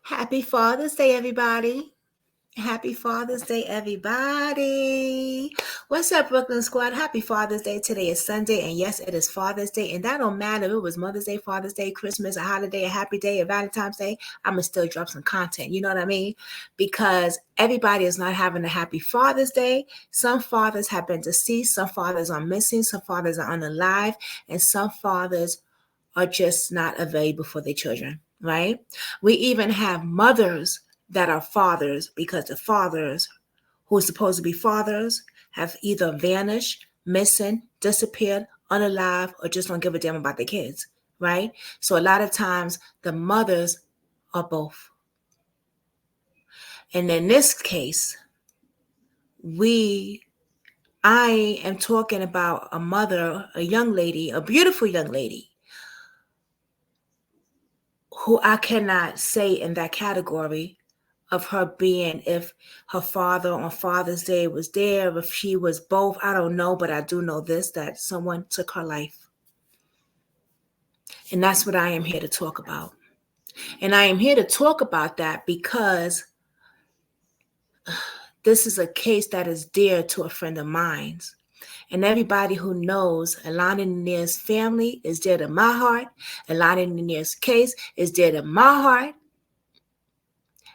Happy Father's Day, everybody. Happy Father's Day, everybody. What's up, Brooklyn Squad? Happy Father's Day. Today is Sunday, and yes, it is Father's Day. And that don't matter if it was Mother's Day, Father's Day, Christmas, a holiday, a happy day, a Valentine's Day. I'm going to still drop some content. You know what I mean? Because everybody is not having a happy Father's Day. Some fathers have been deceased. Some fathers are missing. Some fathers are unalive. And some fathers are just not available for their children, right? We even have mothers that are fathers because the fathers who are supposed to be fathers have either vanished, missing, disappeared, unalive, or just don't give a damn about their kids, right? So a lot of times the mothers are both. And in this case, I am talking about a mother, a young lady, a beautiful young lady, who I cannot say in that category of her being, if her father on Father's Day was there, if she was both, I don't know, but I do know this, that someone took her life. And that's what I am here to talk about. And I am here to talk about that because this is a case that is dear to a friend of mine's. And everybody who knows Alana Near's family is dear to my heart. Alana Near's case is dear to my heart.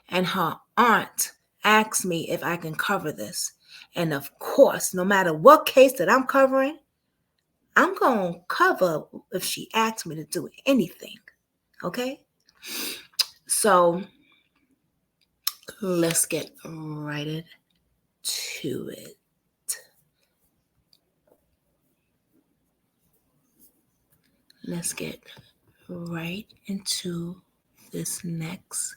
And her aunt asked me if I can cover this. And of course, no matter what case that I'm covering, I'm going to cover if she asks me to do anything. Okay? So let's get right to it. Let's get right into this next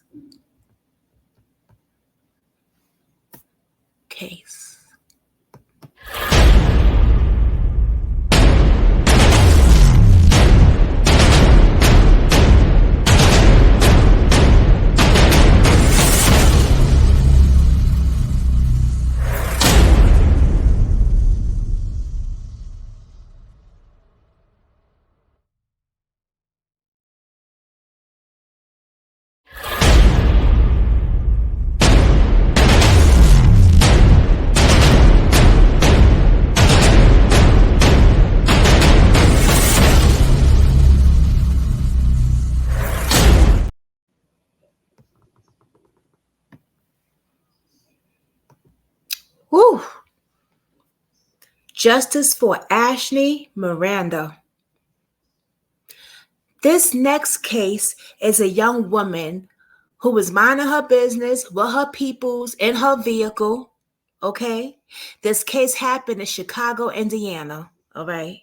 case. Woo! Justice for Ashley Miranda. This next case is a young woman who was minding her business with her peoples in her vehicle, okay? This case happened in Chicago, Indiana, all right?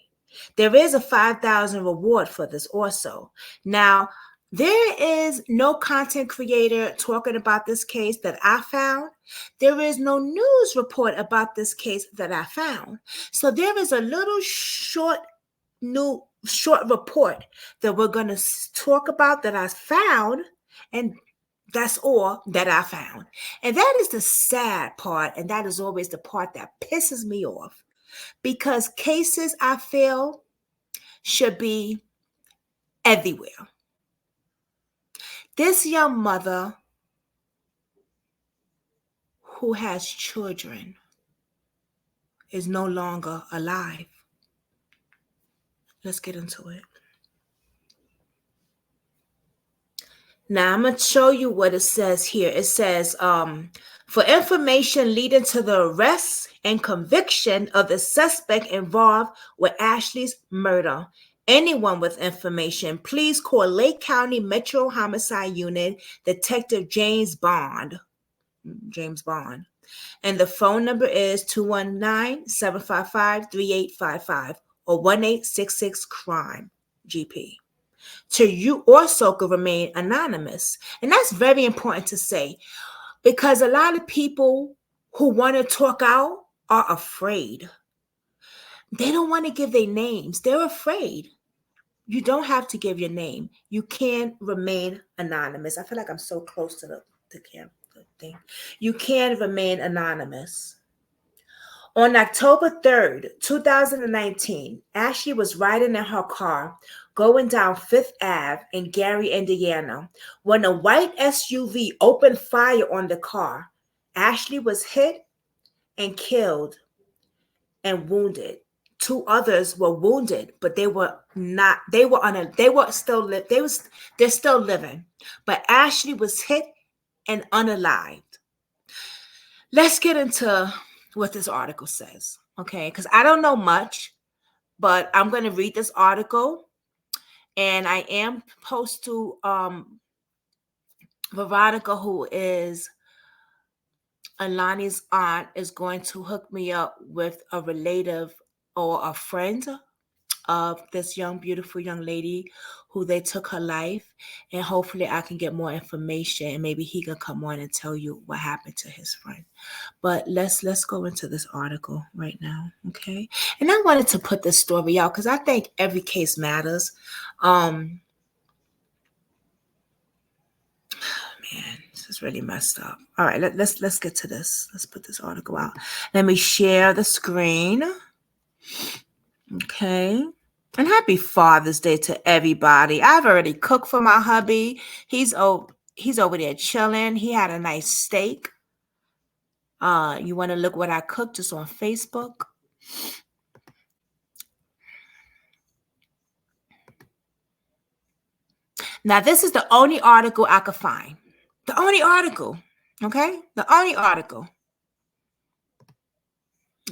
There is a $5,000 reward for this also. Now, there is no content creator talking about this case that I found. There is no news report about this case that I found. So there is a little short report that we're going to talk about that I found, and that's all that I found. And that is the sad part, and that is always the part that pisses me off, because cases, I feel, should be everywhere. This young mother who has children is no longer alive. Let's get into it. Now, I'm going to show you what it says here. It says, for information leading to the arrest and conviction of the suspect involved with Ashley's murder, anyone with information, please call Lake County Metro Homicide Unit Detective James Bond. And the phone number is 219-755-3855 or 1-866-CRIME-GP. So you also could remain anonymous. And that's very important to say, because a lot of people who want to talk out are afraid. They don't want to give their names. They're afraid. You don't have to give your name. You can remain anonymous. I feel like I'm so close to the camera thing. You can remain anonymous. On October 3rd, 2019, Ashley was riding in her car going down Fifth Ave in Gary, Indiana, when a white SUV opened fire on the car. Ashley was hit and killed and wounded. Two others were wounded, but they were not. They were on a. They were still. They're still living, but Ashley was hit and unalived. Let's get into what this article says, okay? Because I don't know much, but I'm going to read this article, and I am supposed to Veronica, who is Alani's aunt, is going to hook me up with a relative or a friend of this young, beautiful young lady who they took her life. And hopefully I can get more information and maybe he can come on and tell you what happened to his friend. But let's go into this article right now, okay? And I wanted to put this story out because I think every case matters. Man, this is really messed up. All right, let's get to this. Let's put this article out. Let me share the screen. Okay. And happy Father's Day to everybody. I've already cooked for my hubby. He's over there chilling. He had a nice steak. You want to look what I cooked just on Facebook? Now, this is the only article I could find. The only article. Okay? The only article.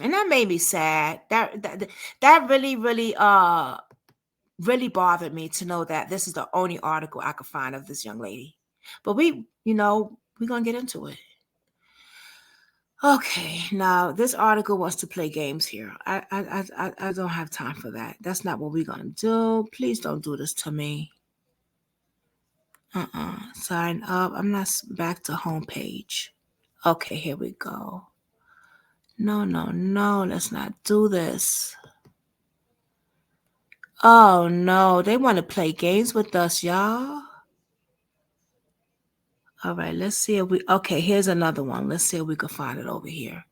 And that made me sad. That really, really really bothered me to know that this is the only article I could find of this young lady. But we're going to get into it. Okay, now this article wants to play games here. I don't have time for that. That's not what we're going to do. Please don't do this to me. Sign up. I'm not back to homepage. Okay, here we go. No. Let's not do this. Oh, no. They want to play games with us, y'all. All right, let's see if we... Okay, here's another one. Let's see if we can find it over here.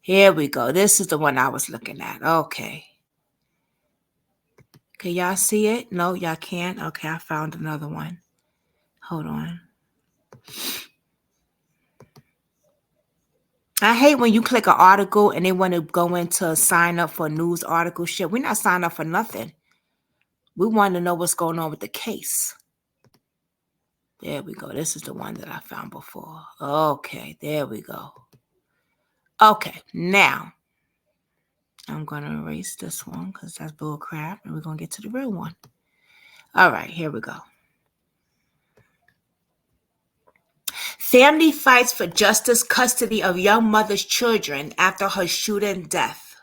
Here we go. This is the one I was looking at. Okay. Can y'all see it? No, y'all can't? Okay, I found another one. Hold on. I hate when you click an article and they want to go into sign up for news article shit. We're not signing up for nothing. We want to know what's going on with the case. There we go. This is the one that I found before. Okay, there we go. Okay, now I'm going to erase this one because that's bull crap, and we're going to get to the real one. All right, here we go. Family fights for justice custody of young mother's children after her shooting death.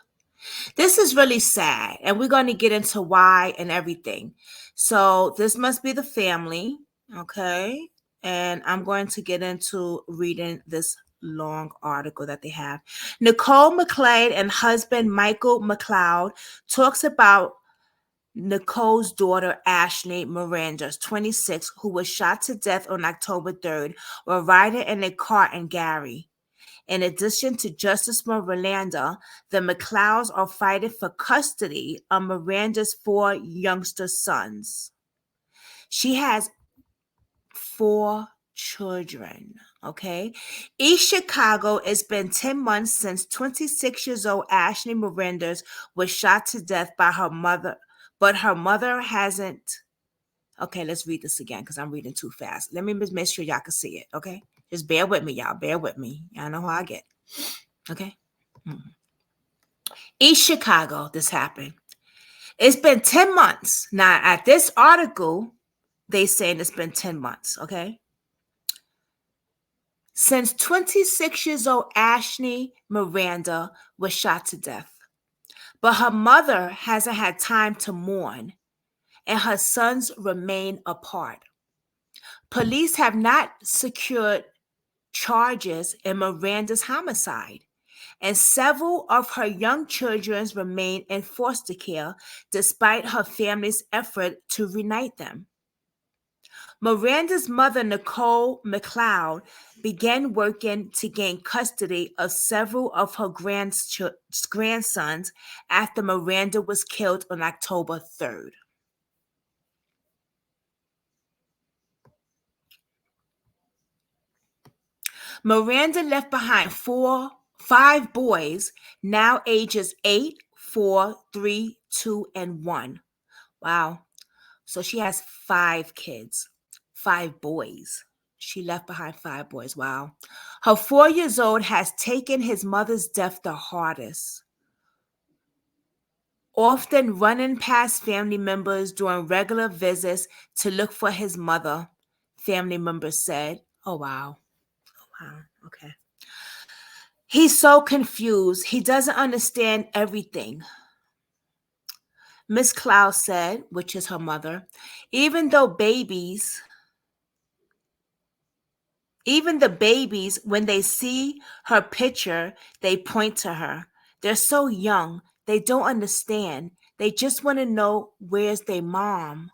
This is really sad, and we're going to get into why and everything. So this must be the family, okay? And I'm going to get into reading this long article that they have. Nicole McLeod and husband Michael McLeod talks about Nicole's daughter, Ashley Miranda, 26, who was shot to death on October 3rd while riding in a car in Gary. In addition to Justice Miranda, the McLeods are fighting for custody of Miranda's 4 youngster sons. She has 4 children, okay? East Chicago, it's been 10 months since 26 years old Ashley Miranda was shot to death by her mother, but her mother hasn't. Okay, let's read this again because I'm reading too fast. Let me just make sure y'all can see it, okay? Just bear with me, y'all. Bear with me. Y'all know how I get, okay? East Chicago, this happened. It's been 10 months. Now, at this article, they saying it's been 10 months, okay? Since 26 years old Ashley Miranda was shot to death. But her mother hasn't had time to mourn, and her sons remain apart. Police have not secured charges in Miranda's homicide, and several of her young children remain in foster care despite her family's effort to reunite them. Miranda's mother, Nicole McLeod, began working to gain custody of several of her grandsons after Miranda was killed on October 3rd. Miranda left behind five boys, now ages 8, 4, 3, 2, and 1. Wow. So she has 5 kids, 5 boys. She left behind 5 boys. Wow. Her 4 years old has taken his mother's death the hardest, often running past family members during regular visits to look for his mother, family members said. Oh, wow. Oh, wow. Okay. He's so confused. He doesn't understand everything, Miss Cloud said, which is her mother. Even though babies, even the babies, when they see her picture, they point to her. They're so young. They don't understand. They just want to know where's their mom.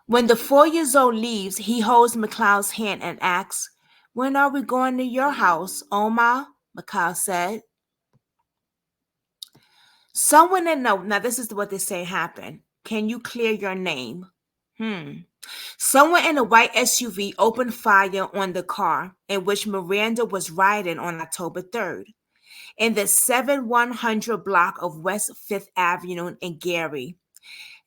When the 4 years old leaves, he holds McLeod's hand and asks, "When are we going to your house, Oma?" McLeod said. Someone in the, now this is what they say happened. Can you clear your name? Someone in a white SUV opened fire on the car in which Miranda was riding on October 3rd in the 7100 block of West 5th Avenue in Gary.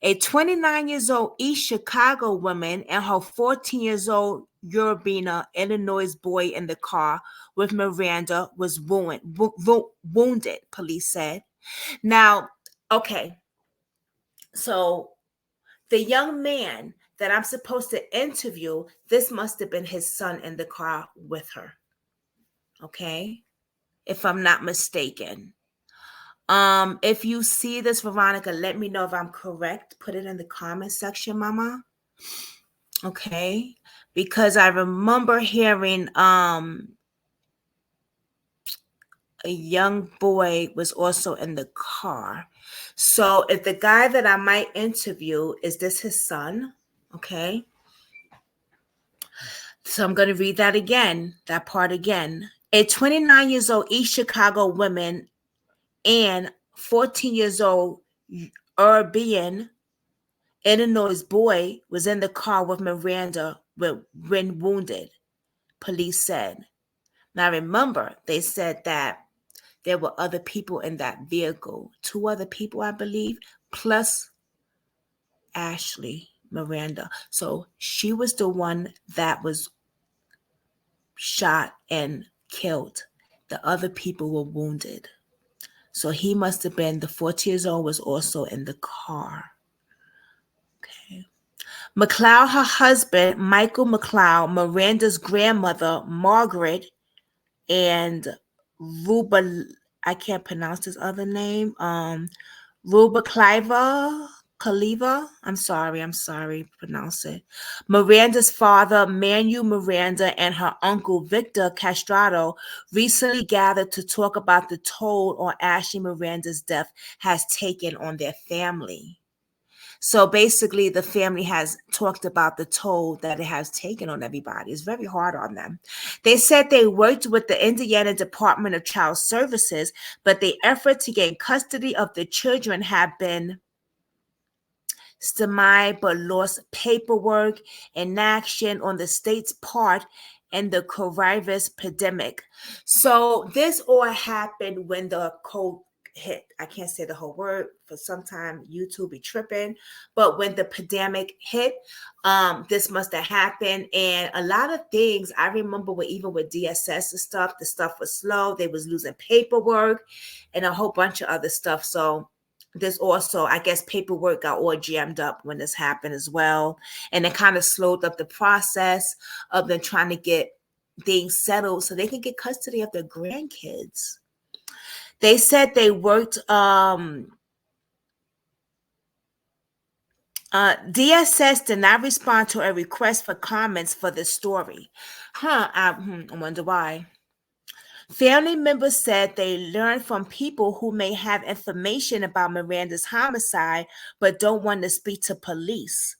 A 29 years old East Chicago woman and her 14 years old Urbana, Illinois boy in the car with Miranda was wounded, police said. Now, okay, so the young man that I'm supposed to interview, this must have been his son in the car with her. Okay? If I'm not mistaken. If you see this, Veronica, let me know if I'm correct. Put it in the comment section, Mama. Okay? Because I remember hearing a young boy was also in the car. So if the guy that I might interview, is this his son? Okay. So I'm going to read that again, that part again. A 29 years old East Chicago woman and 14 years old Urbana, Illinois boy was in the car with Miranda when wounded, police said. Now remember, they said that there were other people in that vehicle, 2 other people, I believe, plus Ashley Miranda. So she was the one that was shot and killed. The other people were wounded. So he must have been, the 40 years old was also in the car. Okay. McLeod, her husband, Michael McLeod, Miranda's grandmother, Margaret, and Ruba, I can't pronounce this other name. Ruba Kaliva. I'm sorry, pronounce it. Miranda's father, Manuel Miranda, and her uncle, Victor Castrado, recently gathered to talk about the toll on Ashley Miranda's death has taken on their family. So basically, the family has talked about the toll that it has taken on everybody. It's very hard on them. They said they worked with the Indiana Department of Child Services, but the effort to gain custody of the children have been stymied but lost paperwork, inaction on the state's part, and the coronavirus pandemic. So this all happened when the cold hit. I can't say the whole word for some time. YouTube be tripping, but when the pandemic hit, this must have happened. And a lot of things I remember, even with DSS and stuff, the stuff was slow. They was losing paperwork and a whole bunch of other stuff. So there's also, I guess, paperwork got all jammed up when this happened as well, and it kind of slowed up the process of them trying to get things settled so they can get custody of their grandkids. They said they worked. DSS did not respond to a request for comments for the story. I wonder why. Family members said they learned from people who may have information about Miranda's homicide but don't want to speak to police.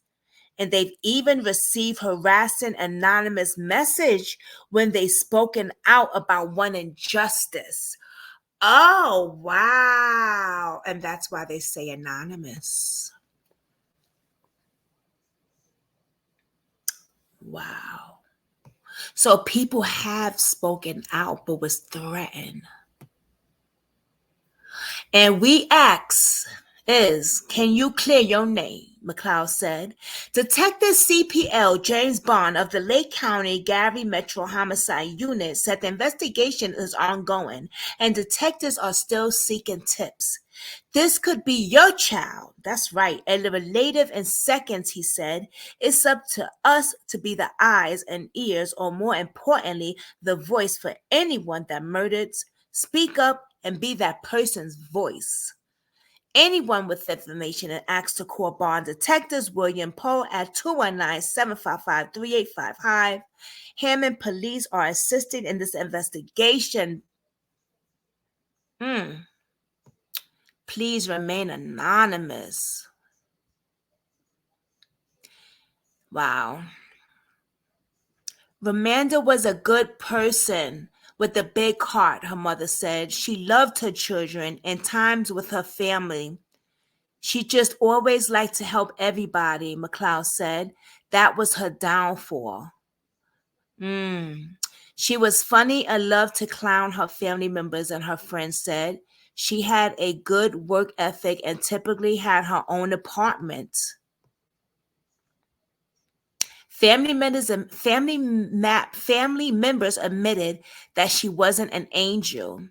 And they've even received harassing anonymous message when they've spoken out about wanting justice. Oh, wow. And that's why they say anonymous. Wow. So people have spoken out but was threatened. And we ask is, can you clear your name? McLeod said. Detective CPL James Bond of the Lake County Gary Metro Homicide Unit said the investigation is ongoing and detectives are still seeking tips. This could be your child. That's right. And relative in seconds, he said. It's up to us to be the eyes and ears, or more importantly, the voice for anyone that murders. Speak up and be that person's voice. Anyone with information and ask to call Bond Detectives William Poe at 219-755-3855. Hammond police are assisting in this investigation. Please remain anonymous. Wow. Miranda was a good person with a big heart, her mother said. She loved her children and times with her family. She just always liked to help everybody, McLeod said. That was her downfall. She was funny and loved to clown her family members, and her friends said. She had a good work ethic and typically had her own apartment. Family members admitted that she wasn't an angel.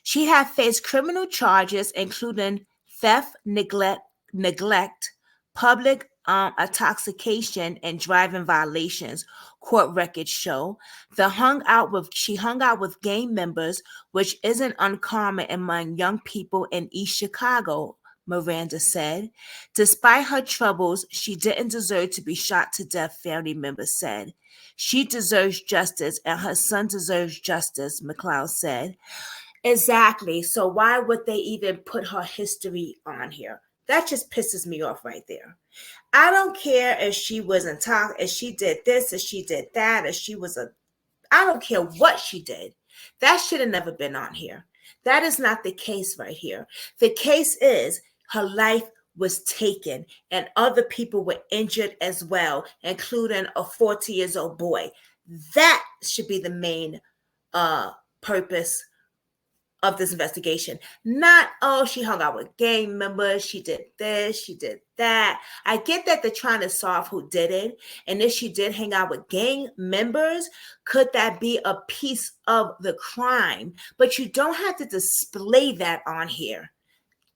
She had faced criminal charges, including theft, neglect, public intoxication, and driving violations. Court records show she hung out with gang members, which isn't uncommon among young people in East Chicago. Miranda said. Despite her troubles, she didn't deserve to be shot to death, family members said. She deserves justice, and her son deserves justice, McLeod said. Exactly. So why would they even put her history on here? That just pisses me off right there. I don't care if she wasn't talk, if she did this, if she did that, if she was I don't care what she did. That should have never been on here. That is not the case right here. The case is her life was taken and other people were injured as well, including a 40-year-old boy. That should be the main purpose of this investigation. Not, oh, she hung out with gang members, she did this, she did that. I get that they're trying to solve who did it. And if she did hang out with gang members, could that be a piece of the crime? But you don't have to display that on here.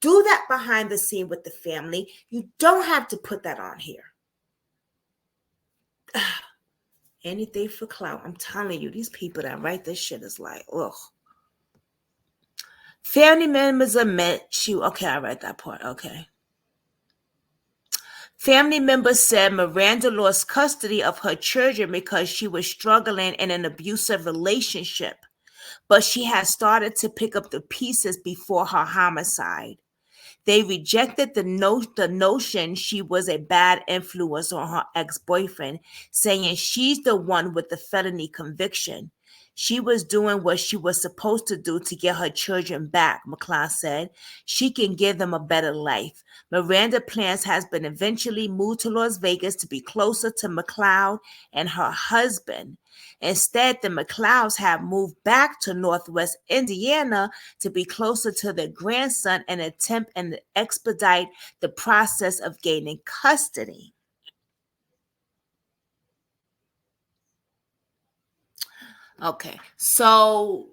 Do that behind the scene with the family. You don't have to put that on here. Anything for clout. I'm telling you, these people that write this shit is like, ugh. Family members admit okay, I read that part. Okay. Family members said Miranda lost custody of her children because she was struggling in an abusive relationship, but she had started to pick up the pieces before her homicide. They rejected the notion she was a bad influence on her ex-boyfriend, saying she's the one with the felony conviction. She was doing what she was supposed to do to get her children back, McLeod said. She can give them a better life. Miranda plans has been eventually moved to Las Vegas to be closer to McLeod and her husband. Instead, the McLeods have moved back to Northwest Indiana to be closer to their grandson and attempt and expedite the process of gaining custody. Okay, so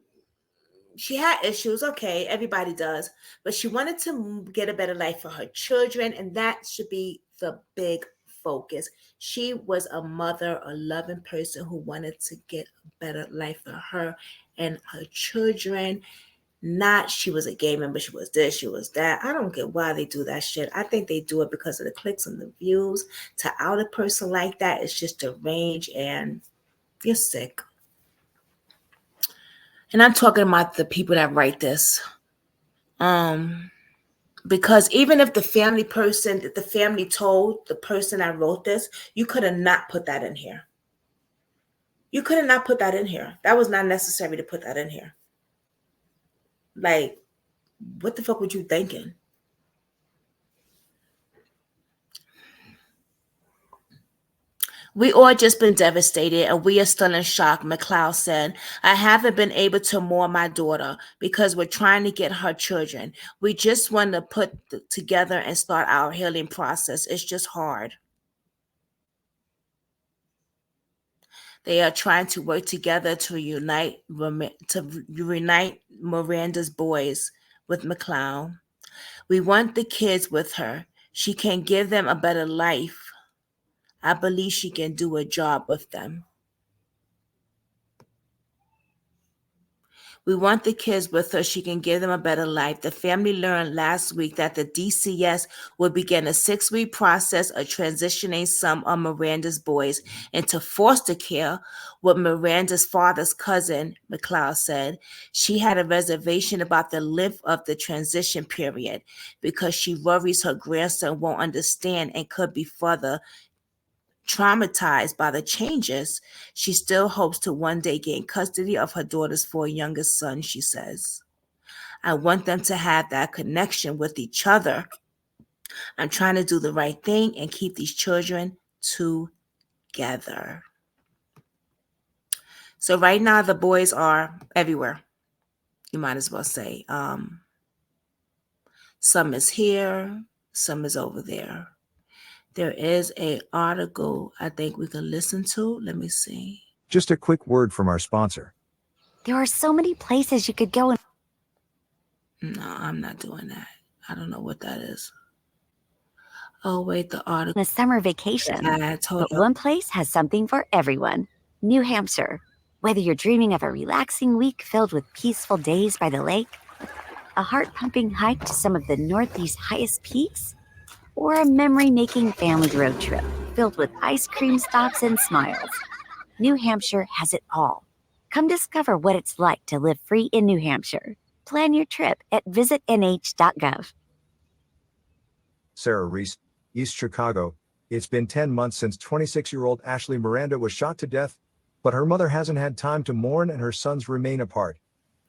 she had issues. Okay, everybody does. But she wanted to get a better life for her children, and that should be the big focus. She was a mother, a loving person who wanted to get a better life for her and her children. Not she was a gay member, she was this, she was that. I don't get why they do that shit. I think they do it because of the clicks and the views. To out a person like that is just deranged and you're sick. And I'm talking about the people that write this. Because even if the family told the person that wrote this, you could have not put that in here. You could have not put that in here. That was not necessary to put that in here. Like, what the fuck were you thinking? We all just been devastated and we are still in shock, McLeod said. I haven't been able to mourn my daughter because we're trying to get her children. We just want to put together and start our healing process. It's just hard. They are trying to work together to reunite Miranda's boys with McLeod. We want the kids with her. She can give them a better life. I believe she can do a job with them. We want the kids with her. She can give them a better life. The family learned last week that the DCS will begin a 6-week process of transitioning some of Miranda's boys into foster care with Miranda's father's cousin, McLeod said. She had a reservation about the length of the transition period because she worries her grandson won't understand and could be further traumatized by the changes. She still hopes to one day gain custody of her daughter's 4 youngest sons, she says. I want them to have that connection with each other. I'm trying to do the right thing and keep these children together. So right now the boys are everywhere. You might as well say. Some is here, some is over there. There is an article I think we can listen to. Let me see. Just a quick word from our sponsor. There are so many places you could go. No, I'm not doing that. I don't know what that is. Oh, wait, the article. A summer vacation. But one place has something for everyone. New Hampshire. Whether you're dreaming of a relaxing week filled with peaceful days by the lake, a heart-pumping hike to some of the Northeast's highest peaks, or a memory-making family road trip filled with ice cream stops and smiles, New Hampshire has it all. Come discover what it's like to live free in New Hampshire. Plan your trip at visitnh.gov. Sarah Reese, East Chicago. It's been 10 months since 26-year-old Ashley Miranda was shot to death, but her mother hasn't had time to mourn and her sons remain apart.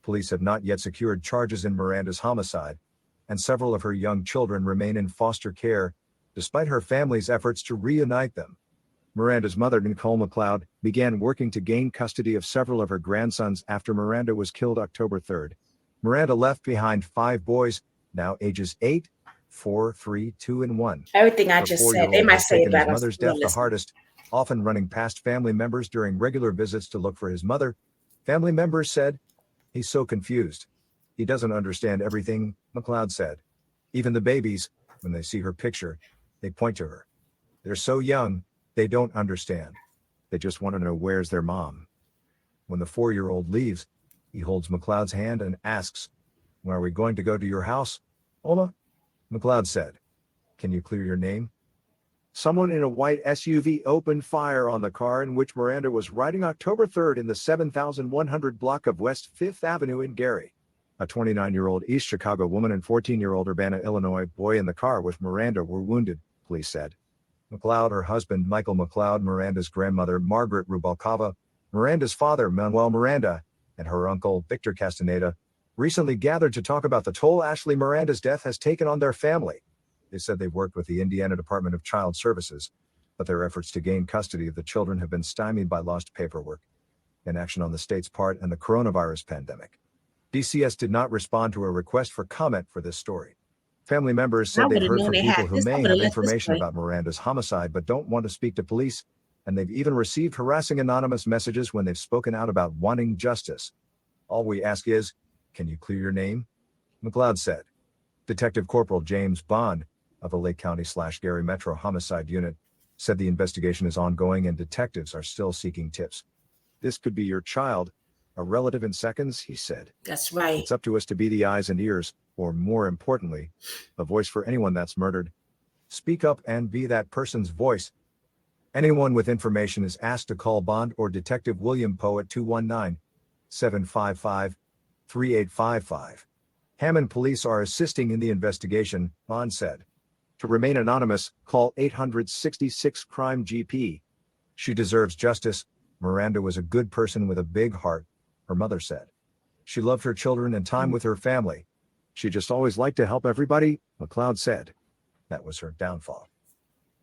Police have not yet secured charges in Miranda's homicide, and several of her young children remain in foster care, despite her family's efforts to reunite them. Miranda's mother, Nicole McLeod, began working to gain custody of several of her grandsons after Miranda was killed October 3rd. Miranda left behind 5 boys, now ages 8, 4, 3, 2, and 1. Everything I just said, they might say about his mother's death the hardest, often running past family members during regular visits to look for his mother. Family members said, "He's so confused. He doesn't understand everything," McLeod said. Even the babies, when they see her picture, they point to her. They're so young, they don't understand. They just want to know where's their mom. When the 4-year-old leaves, he holds McLeod's hand and asks, "When are we going to go to your house, Oma?" McLeod said, "Can you clear your name?" Someone in a white SUV opened fire on the car in which Miranda was riding October 3rd in the 7100 block of West 5th Avenue in Gary. A 29-year-old East Chicago woman and 14-year-old Urbana, Illinois boy in the car with Miranda were wounded, police said. McLeod, her husband Michael McLeod, Miranda's grandmother Margaret Rubalcava, Miranda's father Manuel Miranda, and her uncle Victor Castaneda recently gathered to talk about the toll Ashley Miranda's death has taken on their family. They said they've worked with the Indiana Department of Child Services, but their efforts to gain custody of the children have been stymied by lost paperwork, inaction on the state's part, and the coronavirus pandemic. DCS did not respond to a request for comment for this story. Family members said they've heard from people who may have information about Miranda's homicide but don't want to speak to police, and they've even received harassing anonymous messages when they've spoken out about wanting justice. "All we ask is, can you clear your name?" McLeod said. Detective Corporal James Bond, of the Lake County/Gary Metro Homicide Unit, said the investigation is ongoing and detectives are still seeking tips. "This could be your child, a relative in seconds," he said. That's right. "It's up to us to be the eyes and ears, or more importantly, a voice for anyone that's murdered. Speak up and be that person's voice." Anyone with information is asked to call Bond or Detective William Poe at 219-755-3855. Hammond police are assisting in the investigation, Bond said. To remain anonymous, call 866-CRIME-GP. "She deserves justice. Miranda was a good person with a big heart," her mother said. "She loved her children and time with her family. She just always liked to help everybody," McLeod said. That was her downfall.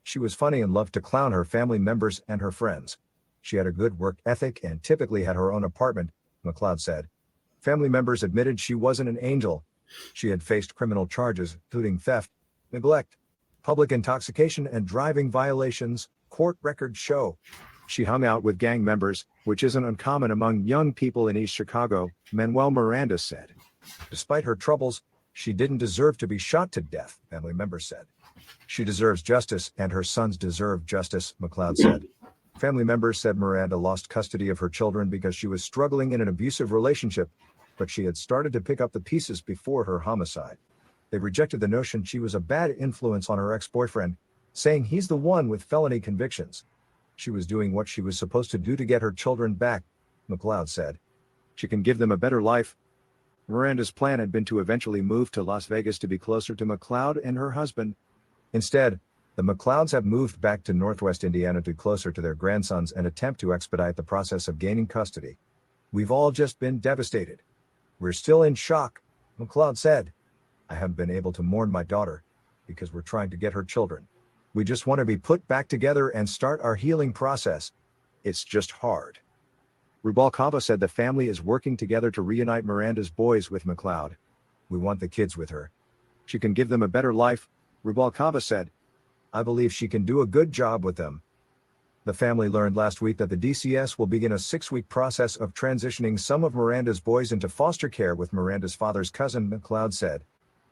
She was funny and loved to clown her family members and her friends. She had a good work ethic and typically had her own apartment, McLeod said. Family members admitted she wasn't an angel. She had faced criminal charges, including theft, neglect, public intoxication, and driving violations, court records show. She hung out with gang members, which isn't uncommon among young people in East Chicago, Manuel Miranda said. Despite her troubles, she didn't deserve to be shot to death, family members said. She deserves justice, and her sons deserve justice, McLeod said. Family members said Miranda lost custody of her children because she was struggling in an abusive relationship, but she had started to pick up the pieces before her homicide. They rejected the notion she was a bad influence on her ex-boyfriend, saying he's the one with felony convictions. She was doing what she was supposed to do to get her children back, McLeod said. She can give them a better life. Miranda's plan had been to eventually move to Las Vegas to be closer to McLeod and her husband. Instead, the McLeods have moved back to Northwest Indiana to closer to their grandsons and attempt to expedite the process of gaining custody. We've all just been devastated. We're still in shock, McLeod said. I haven't been able to mourn my daughter because we're trying to get her children. We just want to be put back together and start our healing process. It's just hard. Rubalcaba said the family is working together to reunite Miranda's boys with McLeod. We want the kids with her. She can give them a better life, Rubalcaba said. I believe she can do a good job with them. The family learned last week that the DCS will begin a 6-week process of transitioning some of Miranda's boys into foster care with Miranda's father's cousin, McLeod said.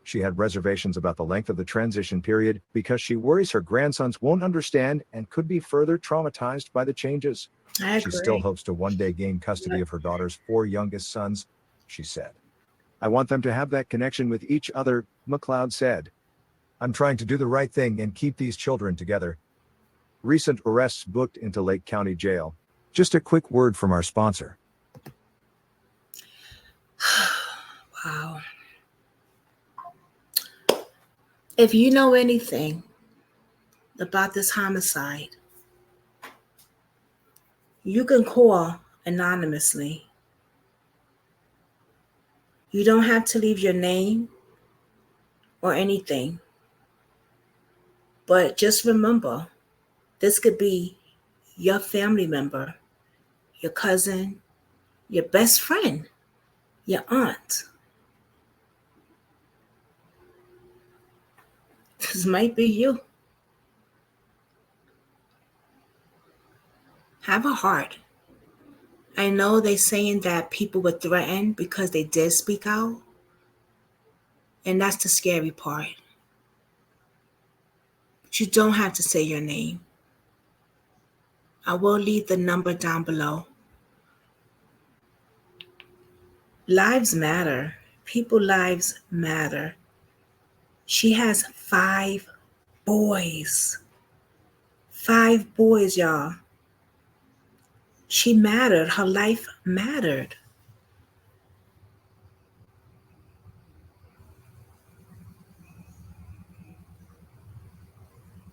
She had reservations about the length of the transition period because she worries her grandsons won't understand and could be further traumatized by the changes. She still hopes to one day gain custody of her daughter's 4 youngest sons, she said. I want them to have that connection with each other, McLeod said. I'm trying to do the right thing and keep these children together. Recent arrests booked into Lake County Jail. Just a quick word from our sponsor. Wow. If you know anything about this homicide, you can call anonymously. You don't have to leave your name or anything. But just remember, this could be your family member, your cousin, your best friend, your aunt. This might be you. Have a heart. I know they're saying that people were threatened because they did speak out. And that's the scary part. But you don't have to say your name. I will leave the number down below. Lives matter. People's lives matter. She has 5 boys. 5 boys, y'all. She mattered. Her life mattered.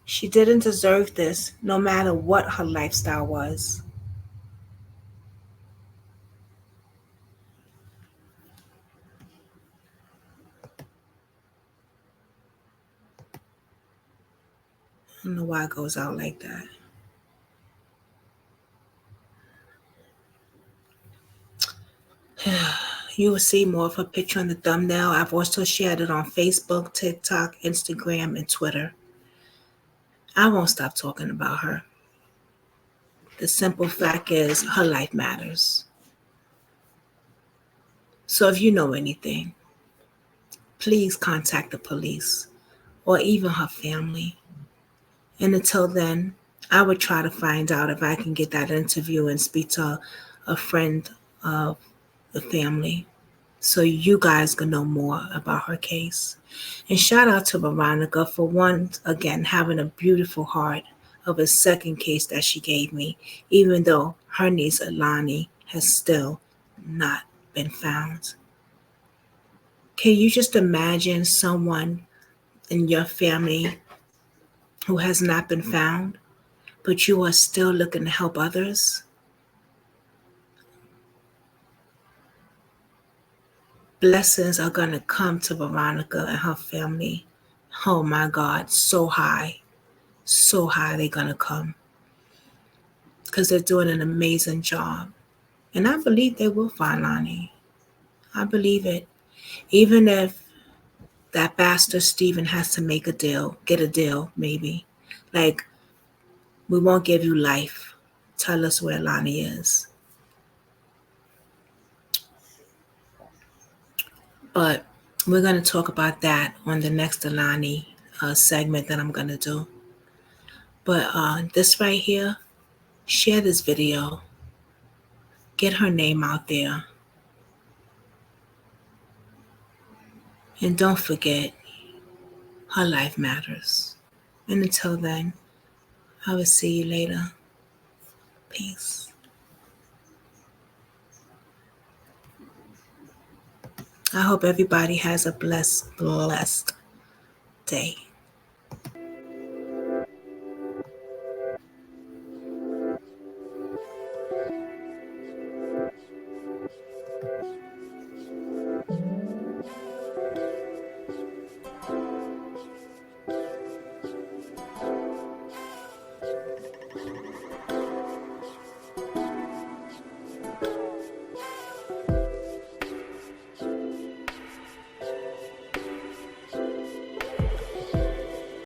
She didn't deserve this, no matter what her lifestyle was. I don't know why it goes out like that. You will see more of her picture on the thumbnail. I've also shared it on Facebook, TikTok, Instagram, and Twitter. I won't stop talking about her. The simple fact is, her life matters. So if you know anything, please contact the police or even her family. And until then, I would try to find out if I can get that interview and speak to a friend of the family so you guys can know more about her case. And shout out to Veronica for once again having a beautiful heart of a second case that she gave me, even though her niece Alani has still not been found. Can you just imagine someone in your family who has not been found, but you are still looking to help others? Blessings are going to come to Veronica and her family. Oh my God, so high, so high they're going to come, because they're doing an amazing job. And I believe they will find Lonnie. I believe it. Even if that bastard Steven has to make a deal, get a deal, maybe. Like, we won't give you life. Tell us where Lonnie is. But we're going to talk about that on the next Alani segment that I'm going to do. But this right here, share this video. Get her name out there. And don't forget, her life matters. And until then, I will see you later. Peace. I hope everybody has a blessed day.